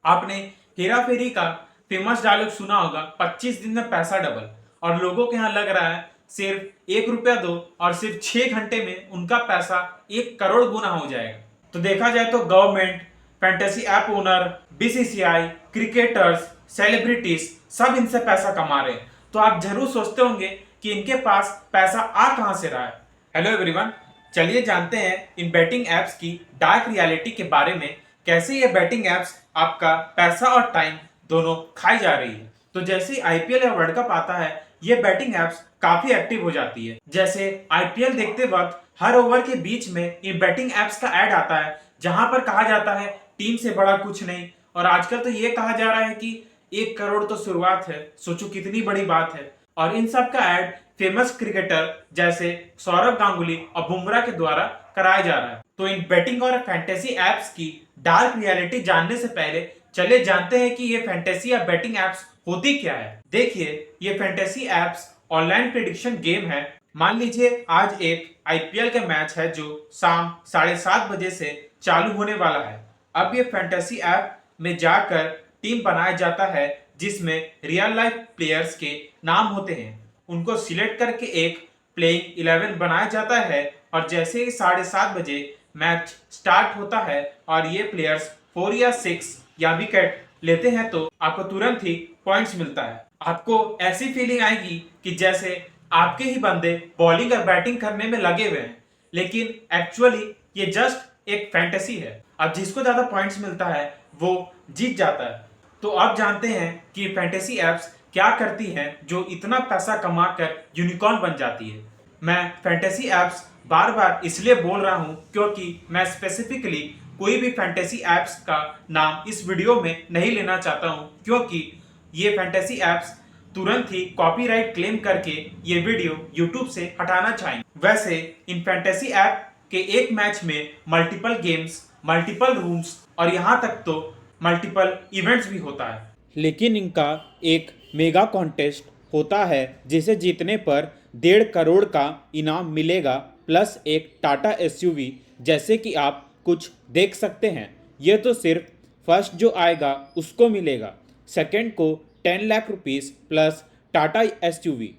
आपने हेरा फेरी का famous dialogue सुना होगा, 25 दिन में पैसा डबल। और लोगों के यहाँ लग रहा है सिर्फ 1 रुपया दो और सिर्फ 6 घंटे में उनका पैसा 1 करोड़ गुना हो जाएगा। तो देखा जाए तो government, fantasy app owner, BCCI, cricketers, celebrities सब इनसे पैसा कमा रहे हैं। तो आप जरूर सोचते होंगे कि इनके पास पैसा आ कहां से रहा है। हेलो एवरीवन, चलिए जानते हैं इन बैटिंग एप्स की डार्क रियलिटी के बारे में। कैसे ये बैटिंग एप्स आपका पैसा और टाइम दोनों खाई जा रही है। तो जैसे ही आईपीएल या वर्ल्ड कप आता है, ये बैटिंग एप्स काफी एक्टिव हो जाती है। जैसे आईपीएल देखते वक्त हर ओवर के बीच में इन बैटिंग एप्स का ऐड आता है, जहां पर कहा जाता है टीम से बड़ा कुछ नहीं। और आजकल तो ये कहा जा रहा है कि 1 करोड़ तो शुरुआत है, सोचो कितनी बड़ी बात है। और इन सब का ऐड फेमस क्रिकेटर जैसे सौरव गांगुली और बुमराह के द्वारा कराया जा रहा है। तो इन बेटिंग और फैंटेसी एप्स की डार्क रियलिटी जानने से पहले चलिए जानते हैं कि ये फैंटेसी या बेटिंग एप्स होती क्या है। देखिए, ये fantasy apps online prediction game है। मान लीजिए आज एक आईपीएल का मैच है जो शाम 7:30 बजे से चालू होने वाला है। अब ये फैंटेसी ऐप में जाकर टीम बनाया जाता है, जिसमें रियल लाइफ प्लेयर्स के नाम होते हैं। उनको सिलेक्ट करके एक प्लेइंग 11 बनाया जाता है और जैसे ही 7:30 बजे मैच स्टार्ट होता है और ये प्लेयर्स 4 या 6 या विकेट लेते हैं तो आपको तुरंत ही पॉइंट्स मिलता है। आपको ऐसी फीलिंग आएगी कि जैसे आपके ही बंदे बॉलिंग और बैटिंग करने में लगे हुए हैं, लेकिन एक्चुअली ये जस्ट एक फैंटेसी है। अब जिसको ज्यादा पॉइंट्स मिलता है वो जीत जाता है। तो अब जानते हैं कि फैंटेसी एप्स क्या करती हैं जो इतना पैसा कमाकर यूनिकॉर्न बन जाती है। मैं फैंटेसी एप्स बार बार इसलिए बोल रहा हूं क्योंकि मैं स्पेसिफिकली कोई भी फैंटेसी एप्स का नाम इस वीडियो में नहीं लेना चाहता हूं, क्योंकि ये फैंटेसी एप्स तुरंत ही कॉपीराइट क्लेम करके ये वीडियो यूट्यूब से हटाना चाहेंगे। वैसे इन फैंटेसी ऐप के एक मैच में मल्टीपल गेम्स, मल्टीपल रूम्स और यहाँ तक तो मल्टीपल इवेंट्स भी होता है। लेकिन इनका एक मेगा कॉन्टेस्ट होता है जिसे जीतने पर 1.5 करोड़ का इनाम मिलेगा, प्लस एक टाटा एसयूवी, जैसे कि आप कुछ देख सकते हैं। यह तो सिर्फ फर्स्ट जो आएगा उसको मिलेगा, सेकंड को 10 lakh rupees plus Tata SUV,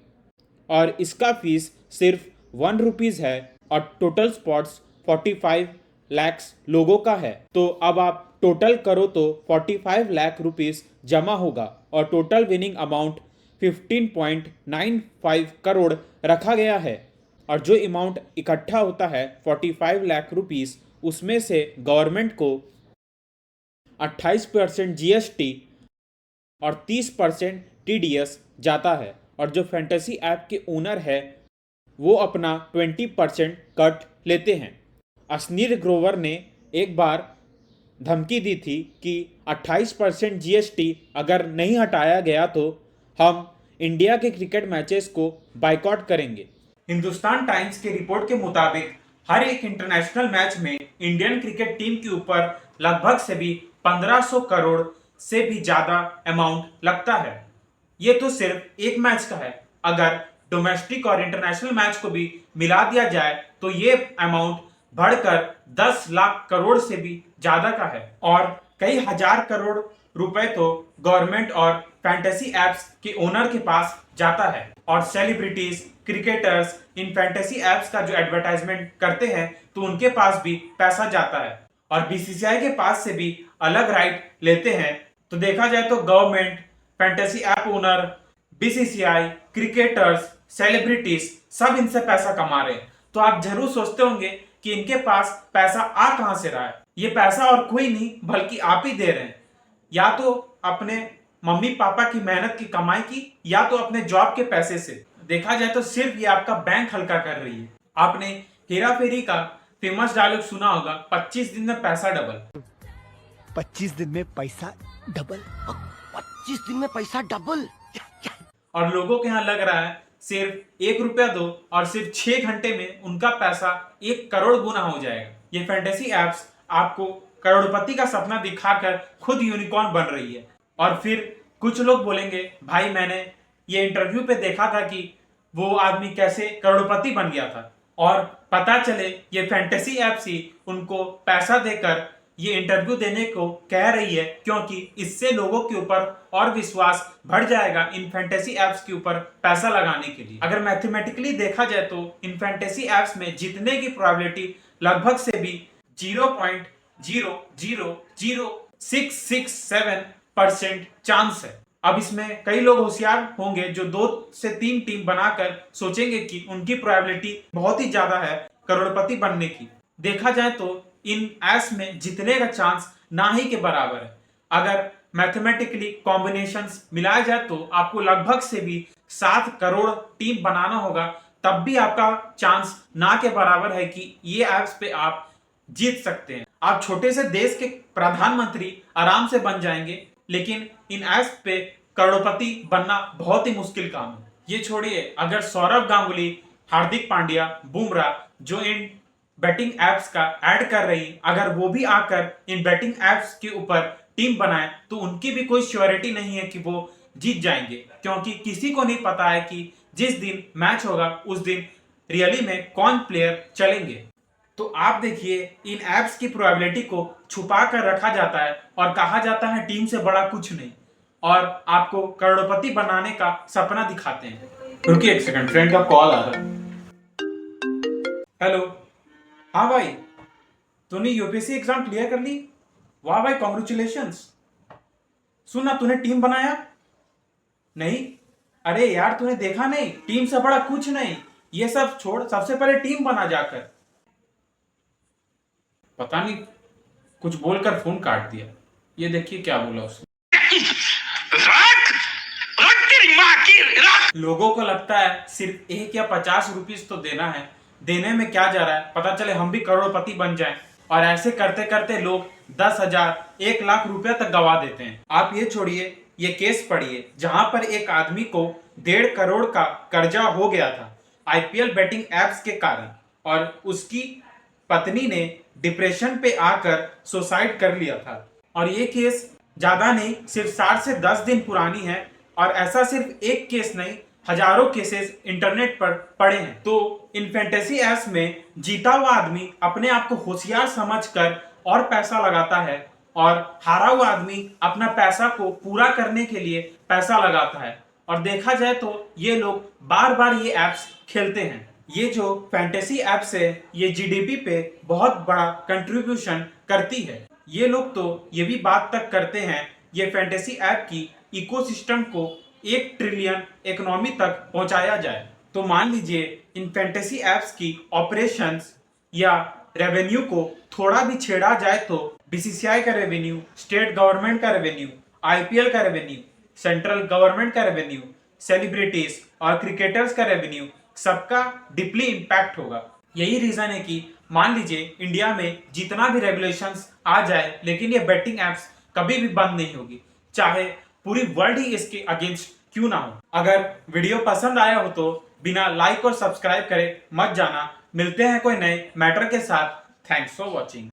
और इसका फीस सिर्फ 1 रुपीज़ है और टोटल स्पॉट्स 45 लैक्स लोगों का है। तो अब आप टोटल करो तो 45 लाख रुपीस जमा होगा और टोटल विनिंग अमाउंट 15.95 करोड़ रखा गया है। और जो अमाउंट इकट्ठा होता है 45 लाख रुपीस, उसमें से गवर्नमेंट को 28% जीएसटी और 30% टीडीएस जाता है। और जो फैंटेसी ऐप के ओनर है वो अपना 20% कट लेते हैं। असनीर ग्रोवर ने एक बार धमकी दी थी कि 28% जीएसटी अगर नहीं हटाया गया तो हम इंडिया के क्रिकेट मैचेस को बाइकआउट करेंगे। हिंदुस्तान टाइम्स के रिपोर्ट के मुताबिक हर एक इंटरनेशनल मैच में इंडियन क्रिकेट टीम के ऊपर लगभग से भी 1500 करोड़ से भी ज्यादा अमाउंट लगता है। ये तो सिर्फ एक मैच का है। अगर डोमेस्टिक और इंटरनेशनल मैच को भी मिला दिया जाए तो ये अमाउंट बढ़कर 10 लाख करोड़ से भी ज्यादा का है। और कई हजार करोड़ रुपए तो गवर्नमेंट और फैंटेसी एप्स के ओनर के पास जाता है। और सेलिब्रिटीज, क्रिकेटर्स इन फैंटेसी एप्स का जो एडवर्टाइजमेंट करते हैं तो उनके पास भी पैसा जाता है। और बीसीसीआई के पास से भी अलग राइट लेते हैं। तो देखा जाए तो government, fantasy app owner, BCCI, cricketers, celebrities सब इनसे पैसा कमा रहे हैं। तो आप जरूर सोचते होंगे कि इनके पास पैसा आ कहां से रहा है। ये पैसा और कोई नहीं बल्कि आप ही दे रहे हैं, या तो अपने मम्मी पापा की मेहनत की कमाई की, या तो अपने जॉब के पैसे से। देखा जाए तो सिर्फ ये आपका बैंक हल्का कर रही है। आपने हेरा फेरी का फेमस डायलॉग सुना होगा, 25 दिन में पैसा डबल। 25 दिन में पैसा डबल। 25 दिन में पैसा डबल। और लोगों के यहाँ लग रहा है सिर्फ 1 रुपया दो और सिर्फ 6 घंटे में उनका पैसा 1 करोड़ गुना हो जाएगा। ये फैंटेसी एप्स आपको करोड़पति का सपना दिखाकर खुद यूनिकॉर्न बन रही है। और फिर कुछ लोग बोलेंगे, भाई मैंने ये इंटरव्यू पे देखा था कि वो आदमी कैसे करोड़पति बन गया था, और पता चले ये फैंटेसी एप्स ही उनको पैसा देकर ये इंटरव्यू देने को कह रही है, क्योंकि इससे लोगों के ऊपर और विश्वास बढ़ जाएगा इन फैंटेसी एप्स के ऊपर पैसा लगाने के लिए। अगर मैथमेटिकली देखा जाए तो इन फैंटेसी एप्स में जीतने की प्रोबेबिलिटी लगभग से भी 0.0000667% चांस है। अब इसमें कई लोग होशियार होंगे जो 2 से 3 टीम बनाकर सोचेंगे कि उनकी प्रोबेबिलिटी बहुत ही ज्यादा है करोड़पति बनने की। देखा जाए तो इन एप्स में जीतने का चांस ना ही के बराबर है। अगर मैथमेटिकली कॉम्बिनेशंस मिलाया जाए तो आपको लगभग से भी 7 करोड़ टीम बनाना होगा, तब भी आपका चांस ना के बराबर है कि ये एप्स पे आप जीत सकते हैं। आप छोटे से देश के प्रधानमंत्री आराम से बन जाएंगे, लेकिन इन एप्स पे करोड़पति बनना बहुत ही मुश्किल काम है। ये छोड़िए, अगर सौरव गांगुली, हार्दिक पांड्या, बुमराह जो इन बैटिंग एप्स का ऐड कर रही, अगर वो भी आकर इन बैटिंग एप्स के ऊपर टीम बनाए तो उनकी भी कोई श्योरिटी नहीं है कि वो जीत जाएंगे, क्योंकि किसी को नहीं पता है कि जिस दिन मैच होगा उस दिन रियली में कौन प्लेयर चलेंगे। तो आप देखिए, इन एप्स की प्रोबेबिलिटी को छुपा कर रखा जाता है और कहा जाता है टीम से बड़ा कुछ नहीं, और आपको करोड़पति बनाने का सपना दिखाते हैं। रुकिए एक सेकंड, फ्रेंड का कॉल आ रहा है। हेलो, हाँ भाई, तूने यूपीएससी एग्जाम क्लियर कर ली? वाह भाई, कॉन्ग्रेचुलेशंस। सुन ना, तूने टीम बनाया? नहीं? अरे यार, तूने देखा नहीं, टीम से बड़ा कुछ नहीं। ये सब छोड़, सबसे पहले टीम बना जाकर। पता नहीं, कुछ बोलकर फोन काट दिया। ये देखिए क्या बोला उसने। लोगों को लगता है सिर्फ 1 या 50 रुपीज तो देना है, देने में क्या जा रहा है, पता चले हम भी करोड़पति बन जाएं। और ऐसे करते करते लोग 10,000, 1 लाख रुपया तक गवा देते हैं। आप ये छोड़िए, ये केस पढ़िए जहां पर एक आदमी को 1.5 करोड़ का कर्जा हो गया था आईपीएल बैटिंग एप्स के कारण, और उसकी पत्नी ने डिप्रेशन पे आकर सुसाइड कर लिया था। और ये केस ज्यादा नहीं, सिर्फ 7 से 10 दिन पुरानी है, और ऐसा सिर्फ एक केस नहीं, हजारों केसेस इंटरनेट पर पड़े हैं। तो इन फैंटेसी एप्स में जीता हुआ आदमी अपने आप को होशियार समझकर और पैसा लगाता है, और हारा हुआ आदमी अपना पैसा को पूरा करने के लिए पैसा लगाता है। और देखा जाए तो ये लोग बार बार ये एप्स खेलते हैं। ये जो फैंटेसी एप्स है, ये जीडीपी पे बहुत बड़ा कंट्रीब्यूशन करती है। ये लोग तो ये भी बात तक करते हैं ये फैंटेसी ऐप की इकोसिस्टम को 1 ट्रिलियन इकोनॉमी तक पहुंचाया जाए। तो मान लीजिए इन फैंटेसी एप्स की ऑपरेशंस या रेवेन्यू को थोड़ा भी छेड़ा जाए तो बीसीसीआई का रेवेन्यू, स्टेट गवर्नमेंट का रेवेन्यू, आईपीएल का रेवेन्यू, सेंट्रल गवर्नमेंट का रेवेन्यू, सेलिब्रिटीज और क्रिकेटर्स का रेवेन्यू, सबका डीपली इम्पैक्ट होगा। यही रीजन है कि मान लीजिए इंडिया में जितना भी रेगुलेशंस आ जाए, लेकिन ये बेटिंग एप्स कभी भी बंद नहीं होगी, चाहे पूरी वर्ल्ड ही इसके अगेंस्ट क्यों ना हो। अगर वीडियो पसंद आया हो तो बिना लाइक और सब्सक्राइब करे मत जाना। मिलते हैं कोई नए मैटर के साथ। Thanks for watching.